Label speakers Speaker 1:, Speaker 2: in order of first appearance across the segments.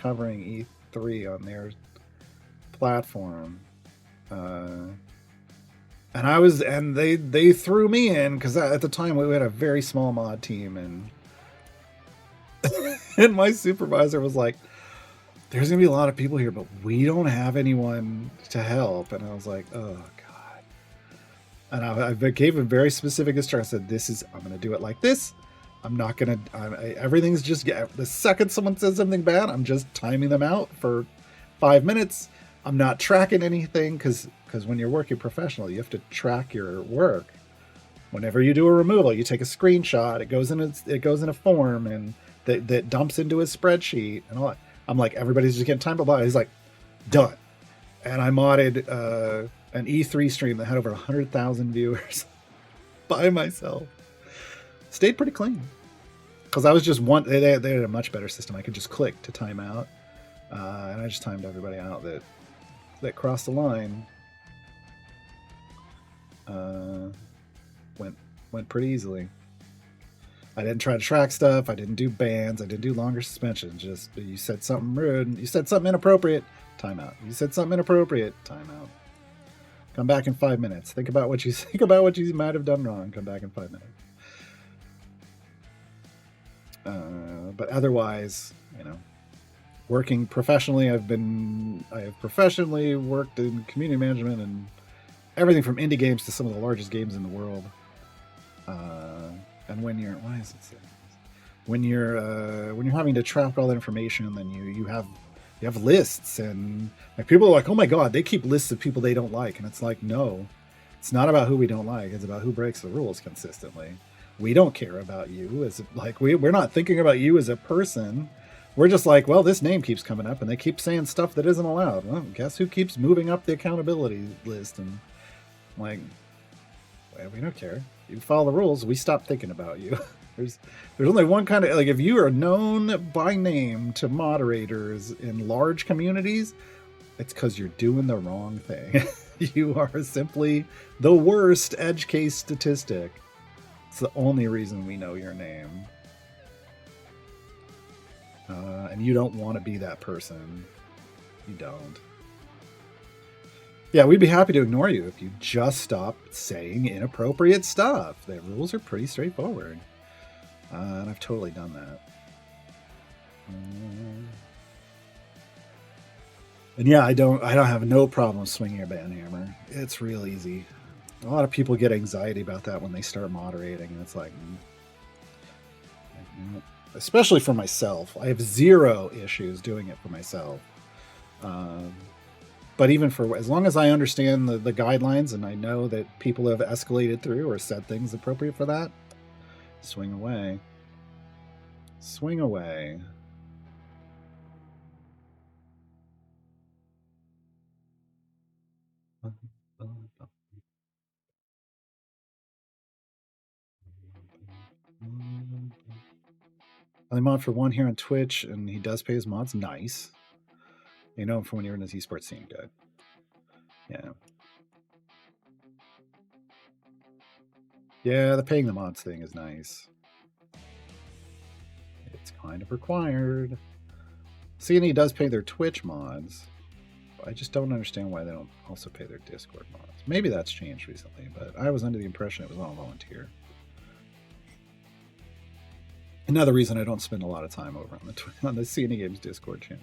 Speaker 1: covering E3 on their platform, and they threw me in because at the time we had a very small mod team, and and my supervisor was like, "There's gonna be a lot of people here, but we don't have anyone to help." And I was like, "Oh God!" And I gave him very specific instructions. I said, I'm gonna do it like this. I'm not gonna. Everything's just the second someone says something bad, I'm just timing them out for 5 minutes. I'm not tracking anything because when you're working professional, you have to track your work. Whenever you do a removal, you take a screenshot. It goes in a form, and that dumps into a spreadsheet and all that. I'm like, everybody's just getting time, blah blah. He's like, done. And I modded an E3 stream that had over 100,000 viewers by myself. Stayed pretty clean because I was just one. They had a much better system. I could just click to time out, and I just timed everybody out that crossed the line. Went pretty easily. I didn't try to track stuff. I didn't do bans. I didn't do longer suspensions. Just you said something rude. You said something inappropriate. Timeout. You said something inappropriate. Timeout. Come back in 5 minutes. Think about what you might have done wrong. Come back in 5 minutes. But otherwise, working professionally, I have professionally worked in community management and everything from indie games to some of the largest games in the world. And when you're when you're having to track all that information, then you have lists, and like people are like, oh my god, they keep lists of people they don't like, and it's like, no, it's not about who we don't like. It's about who breaks the rules consistently. We don't care about you as like we're not thinking about you as a person. We're just like, well, this name keeps coming up and they keep saying stuff that isn't allowed. Well, guess who keeps moving up the accountability list? And like, well, we don't care. You follow the rules, we stop thinking about you. There's only one kind of, like, if you are known by name to moderators in large communities, it's because you're doing the wrong thing. You are simply the worst edge case statistic. It's the only reason we know your name. And you don't want to be that person. You don't. Yeah, we'd be happy to ignore you if you just stop saying inappropriate stuff. The rules are pretty straightforward. And I've totally done that. And yeah, I don't have no problem swinging a banhammer. It's real easy. A lot of people get anxiety about that when they start moderating, and it's like, especially for myself, I have zero issues doing it for myself. But even for as long as I understand the guidelines and I know that people have escalated through or said things appropriate for that, swing away. Swing away. I mod for one here on Twitch, and he does pay his mods. Nice. You know him from when you're in his esports scene, good. Yeah. Yeah, the paying the mods thing is nice. It's kind of required. C&E does pay their Twitch mods. I just don't understand why they don't also pay their Discord mods. Maybe that's changed recently, but I was under the impression it was all volunteer. Another reason I don't spend a lot of time over on the C&E Games Discord channel.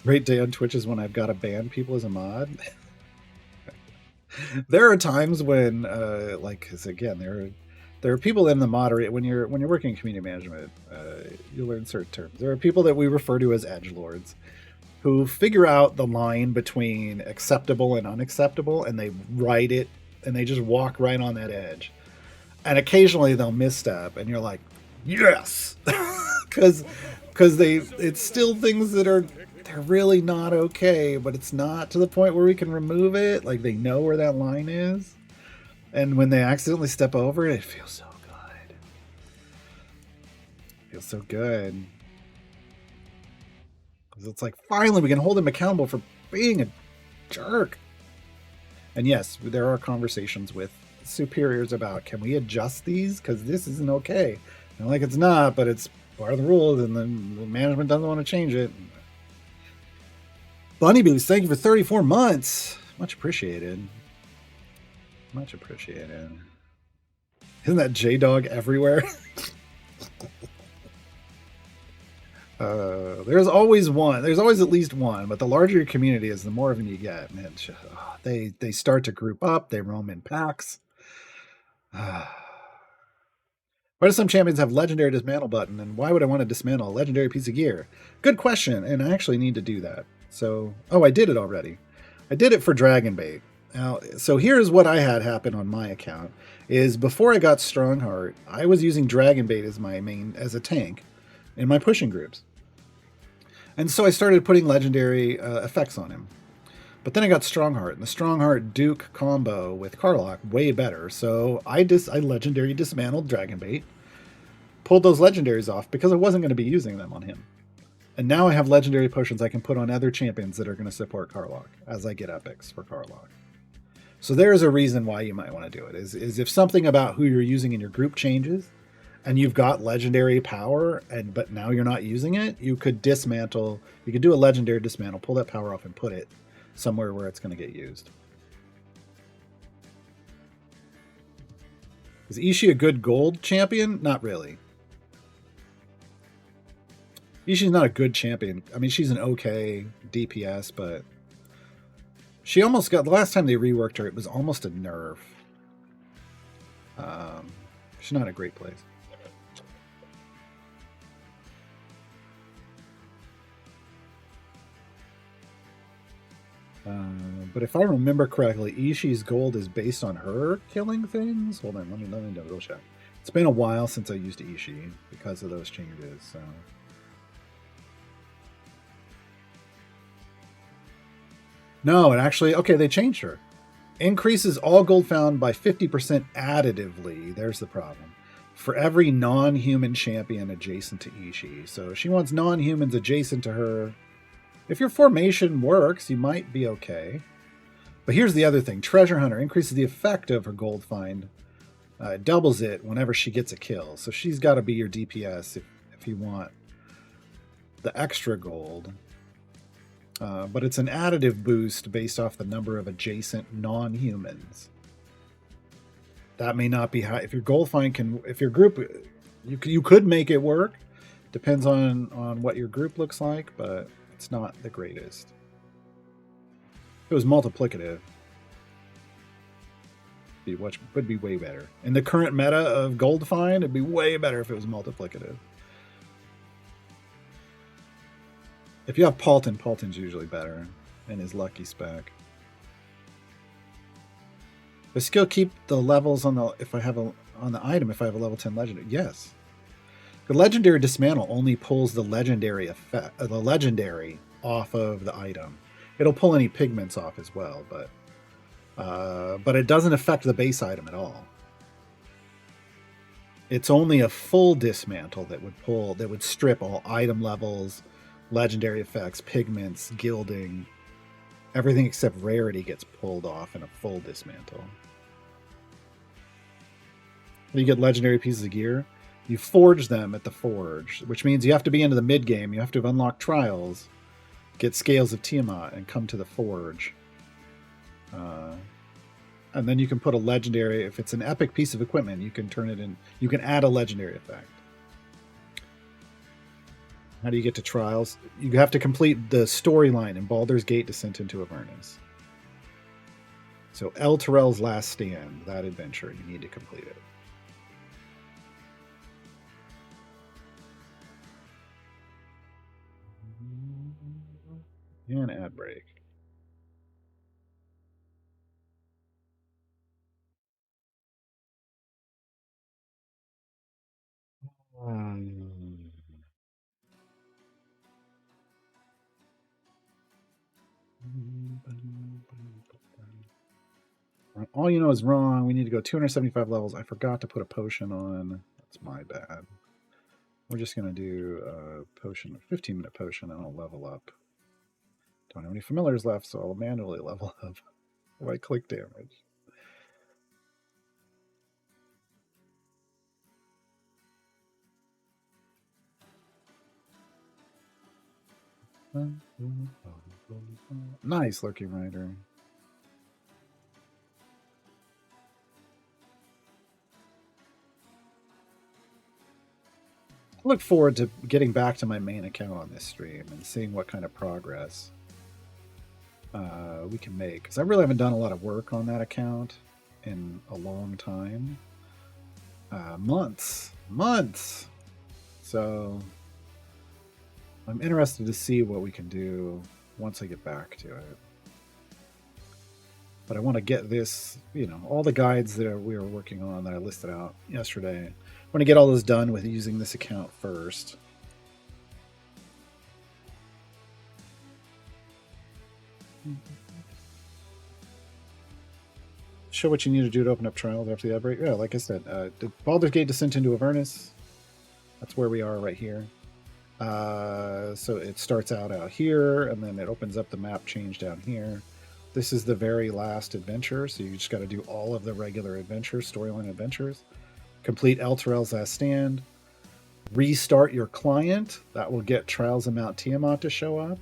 Speaker 1: Great day on Twitch is when I've got to ban people as a mod. There are times when, cause again, there are people in the moderate when you're working in community management, you learn certain terms. There are people that we refer to as edgelords, who figure out the line between acceptable and unacceptable, and they write it, and they just walk right on that edge. And occasionally they'll misstep, and you're like, yes, because it's still things that they're really not okay, but it's not to the point where we can remove it. Like, they know where that line is, and when they accidentally step over it, it feels so good. Feels so good. Because it's like, finally, we can hold him accountable for being a jerk. And yes, there are conversations with superiors about, can we adjust these? Because this isn't okay. And like, it's not, but it's part of the rules, and then the management doesn't want to change it. Bunny Boost, thank you for 34 months. Much appreciated. Much appreciated. Isn't that J-Dog everywhere? There's always one. There's always at least one, but the larger your community is, the more of them you get. Man, they start to group up. They roam in packs. Why do some champions have legendary dismantle button, and why would I want to dismantle a legendary piece of gear? Good question, and I actually need to do that. So, I did it already. I did it for Dragonbait. Now, so here's what I had happen on my account: is before I got Strongheart, I was using Dragonbait as my main as a tank in my pushing groups. And so I started putting legendary effects on him. But then I got Strongheart, and the Strongheart Duke combo with Karlach way better. So I legendary dismantled Dragonbait, pulled those legendaries off because I wasn't going to be using them on him. And now I have legendary potions I can put on other champions that are going to support Karlach as I get epics for Karlach. So there's a reason why you might want to do it, is if something about who you're using in your group changes, and you've got legendary power, but now you're not using it, you could dismantle. You could do a legendary dismantle, pull that power off, and put it somewhere where it's going to get used. Is Ishii a good gold champion? Not really. Ishii's not a good champion. I mean, she's an okay DPS, but she almost got, the last time they reworked her, it was almost a nerf. She's not a great place. But if I remember correctly, Ishii's gold is based on her killing things. Hold on, let me double check. It's been a while since I used Ishii because of those changes. So. No, it actually, okay, they changed her. Increases all gold found by 50% additively. There's the problem. For every non-human champion adjacent to Ishii. So she wants non-humans adjacent to her. If your formation works, you might be okay. But here's the other thing. Treasure Hunter increases the effect of her gold find. Doubles it whenever she gets a kill. So she's got to be your DPS if you want the extra gold. But it's an additive boost based off the number of adjacent non-humans. That may not be high. If your gold find if your group, you could make it work. Depends on what your group looks like, but it's not the greatest. If it was multiplicative, would be way better. In the current meta of gold find, it'd be way better if it was multiplicative. If you have Paulton's usually better in his lucky spec. But still keep the levels on the on the item if I have a level 10 legendary. Yes. The legendary dismantle only pulls the legendary effect, the legendary off of the item. It'll pull any pigments off as well, but it doesn't affect the base item at all. It's only a full dismantle that would strip all item levels, legendary effects, pigments, gilding, everything except rarity gets pulled off in a full dismantle. You get legendary pieces of gear. You forge them at the forge, which means you have to be into the mid game. You have to have unlocked trials, get Scales of Tiamat, and come to the forge. And then you can put a legendary. If it's an epic piece of equipment, you can turn it in. You can add a legendary effect. How do you get to trials? You have to complete the storyline in Baldur's Gate Descent into Avernus. So El Terrell's Last Stand, that adventure, you need to complete it. And ad break. All you know is wrong. We need to go 275 levels. I forgot to put a potion on. That's my bad. We're just going to do a potion, a 15-minute potion, and I'll level up. Don't have any familiars left, so I'll manually level up. Right click damage. Nice, Lurking Rider. I look forward to getting back to my main account on this stream and seeing what kind of progress we can make. Because I really haven't done a lot of work on that account in a long time. Months. So I'm interested to see what we can do once I get back to it. But I want to get this, all the guides that we were working on that I listed out yesterday. I want to get all those done with using this account first. Show what you need to do to open up trials after the outbreak. Yeah, like I said, the Baldur's Gate descent into Avernus. That's where we are right here. So it starts out here, and then it opens up the map change down here. This is the very last adventure, so you just got to do all of the regular adventures, storyline adventures. Complete Elturel's Last Stand. Restart your client. That will get Trials of Mount Tiamat to show up.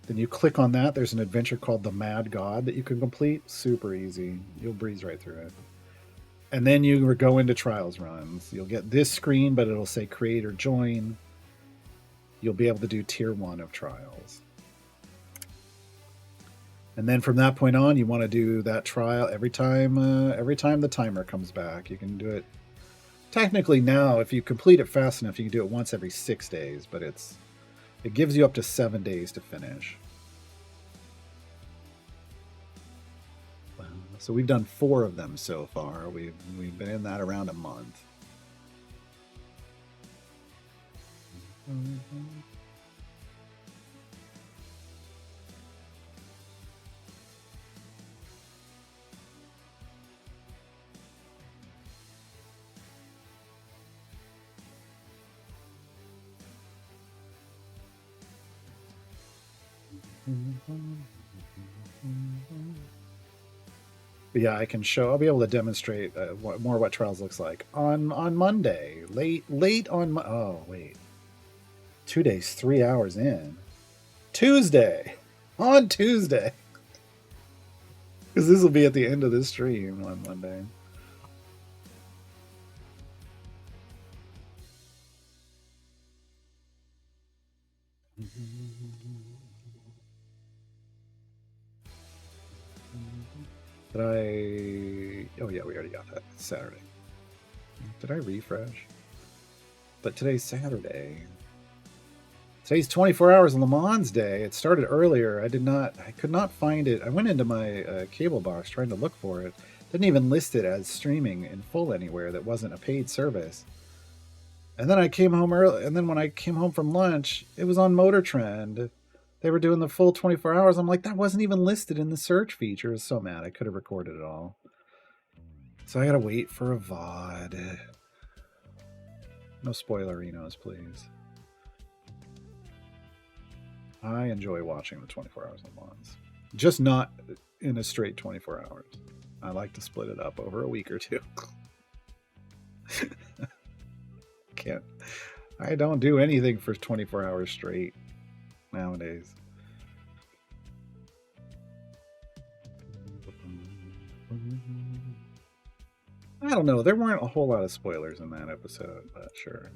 Speaker 1: Then you click on that. There's an adventure called The Mad God that you can complete. Super easy. You'll breeze right through it. And then you go into Trials runs. You'll get this screen, but it'll say Create or Join. You'll be able to do Tier 1 of Trials. And then from that point on, you want to do that trial every time the timer comes back. You can do it. Technically now, if you complete it fast enough, you can do it once every 6 days, but it gives you up to 7 days to finish. So we've done 4 of them so far. We've been in that around a month. But yeah, I'll be able to demonstrate more what Trials looks like on Monday, late on. Oh wait, 2 days, 3 hours in. On Tuesday, because this will be at the end of the stream on Monday. Oh yeah, we already got that. It's Saturday. Did I refresh? But today's Saturday. Today's 24 hours Le Mans Day. It started earlier. I could not find it. I went into my cable box trying to look for it. Didn't even list it as streaming in full anywhere that wasn't a paid service. And then I came home early. And then when I came home from lunch, it was on Motor Trend. They were doing the full 24 hours. I'm like, that wasn't even listed in the search feature. I was so mad. I could have recorded it all. So I gotta wait for a VOD. No spoilerinos, please. I enjoy watching the 24 hours of Le Mans. Just not in a straight 24 hours. I like to split it up over a week or two. I don't do anything for 24 hours straight nowadays. I don't know. There weren't a whole lot of spoilers in that episode, but sure.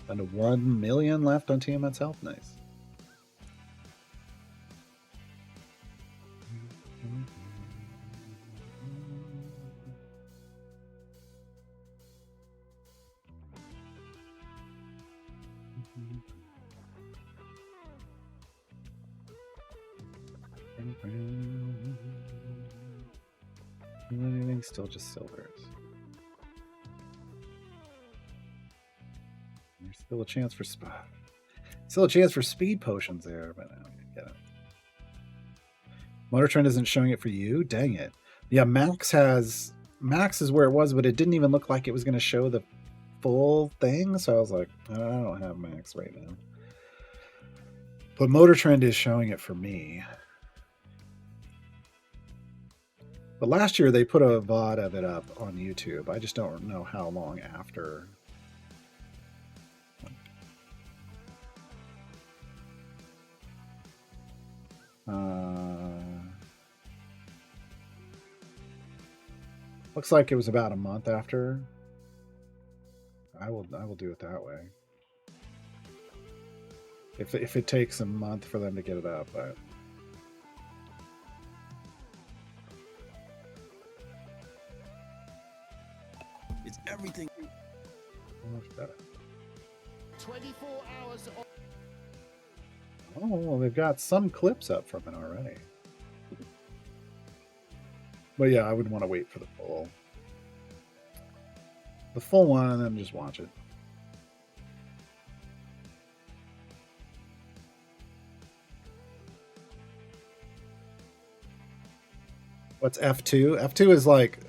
Speaker 1: And 1 million left on Tiamat's health. Nice. Anything still just silvers. There's still a chance for spot. Still a chance for speed potions there, but I don't get it. Motor Trend isn't showing it for you? Dang it. Yeah, Max is where it was, but it didn't even look like it was going to show the full thing. So I was like, I don't have Max right now. But Motor Trend is showing it for me. But last year they put a VOD of it up on YouTube. I just don't know how long after. Looks like it was about a month after. I will do it that way. If it takes a month for them to get it up, but
Speaker 2: it's everything.
Speaker 1: Much better.
Speaker 2: 24 hours.
Speaker 1: Oh, well, they've got some clips up from it already. But yeah, I would want to wait for the full one, and then just watch it. What's F2? F2 is like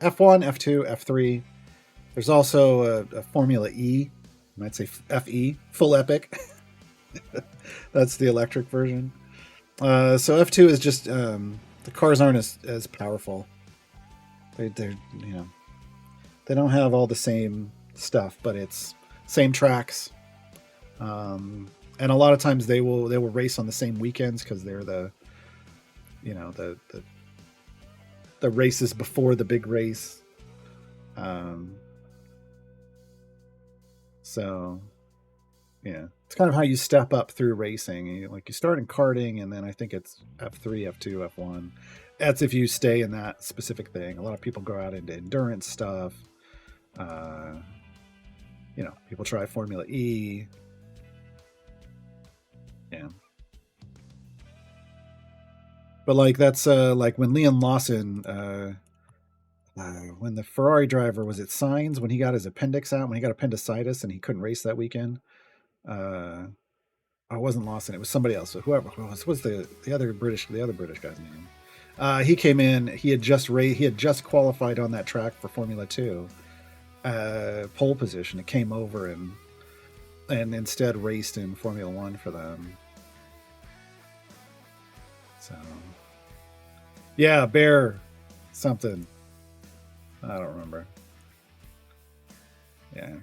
Speaker 1: F1, F2, F3. There's also a Formula E. You might say FE, full epic. That's the electric version. So F2 is just the cars aren't as powerful. They're they don't have all the same stuff, but it's same tracks. And a lot of times they will race on the same weekends because they're the races before the big race. So yeah, it's kind of how you step up through racing. You start in karting, and then I think it's F3, F2, F1. That's if you stay in that specific thing. A lot of people go out into endurance stuff. People try Formula E. Yeah. But that's like when Leon Lawson, when the Ferrari driver was at Sainz, when he got his appendix out, when he got appendicitis and he couldn't race that weekend. It wasn't Lawson. It was somebody else. So whoever was the other British guy's name. He came in. He had just qualified on that track for Formula 2, pole position. It came over and instead raced in Formula 1 for them. So yeah, Bear something. I don't remember. Yeah.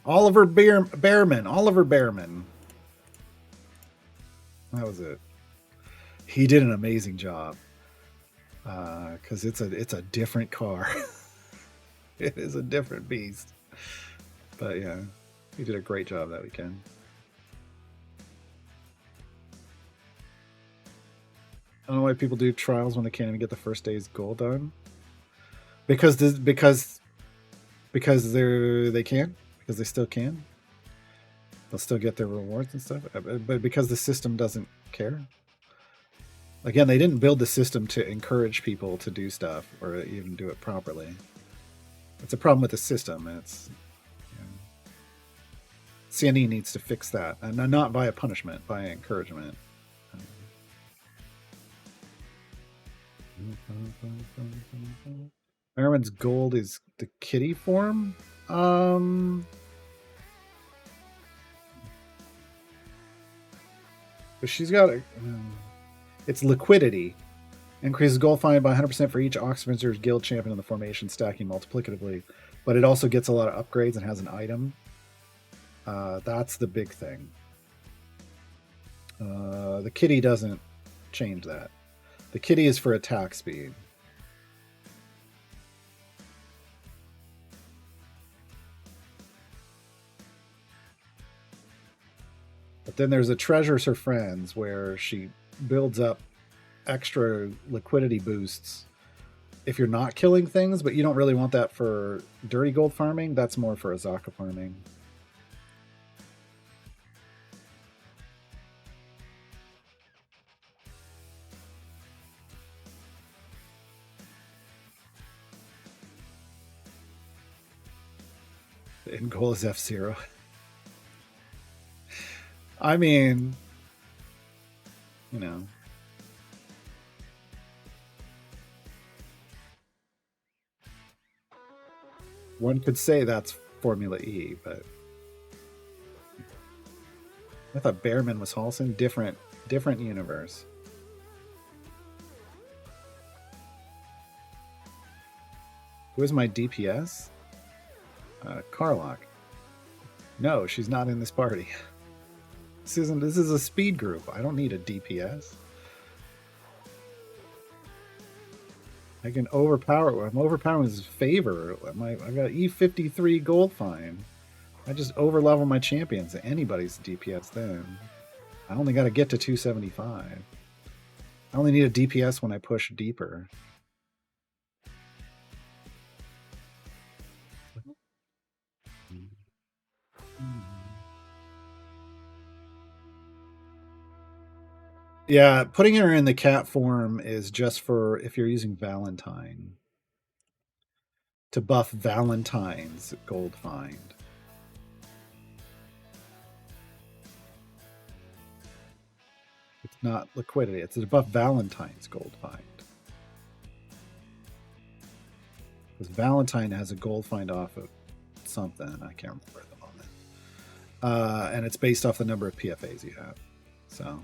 Speaker 1: Oliver Behrman. That was it. He did an amazing job because it's a different car. It is a different beast. But yeah, he did a great job that weekend. I don't know why people do trials when they can't even get the first day's goal done. Because they still can. They'll still get their rewards and stuff, but because the system doesn't care. Again, they didn't build the system to encourage people to do stuff or even do it properly. It's a problem with the system. CNE needs to fix that, and not by a punishment, by encouragement. Merriman's gold is the kitty form. But she's got it's liquidity. Increases gold find by 100% for each Oxford's guild champion in the formation, stacking multiplicatively. But it also gets a lot of upgrades and has an item. That's the big thing. The kitty doesn't change that. The kitty is for attack speed. But then there's a Treasures Her Friends where she builds up extra liquidity boosts if you're not killing things, but you don't really want that for dirty gold farming. That's more for Azaka farming. The end goal is F0. I mean, you know, one could say that's Formula E, but I thought Behrman was Halson. Different universe. Who is my DPS? Carlock. No, she's not in this party. This is a speed group. I don't need a DPS. I can overpower. I'm overpowering his favor. I got E53 gold fine. I just overlevel my champions. Anybody's DPS then. I only got to get to 275. I only need a DPS when I push deeper. Yeah, putting her in the cat form is just for if you're using Valentine. To buff Valentine's gold find. It's not liquidity, it's to buff Valentine's gold find. Because Valentine has a gold find off of something. I can't remember at the moment. And it's based off the number of PFAs you have. So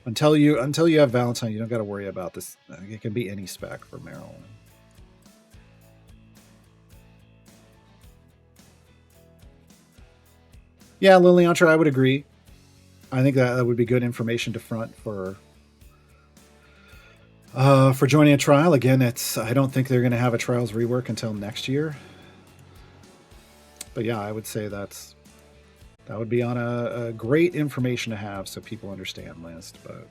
Speaker 1: until you have Valentine, you don't got to worry about this. It can be any spec for Maryland. Yeah, Liliantra, I would agree. I think that would be good information to front for joining a trial. Again, I don't think they're going to have a trials rework until next year. But yeah, I would say that would be on a great information to have so people understand list. But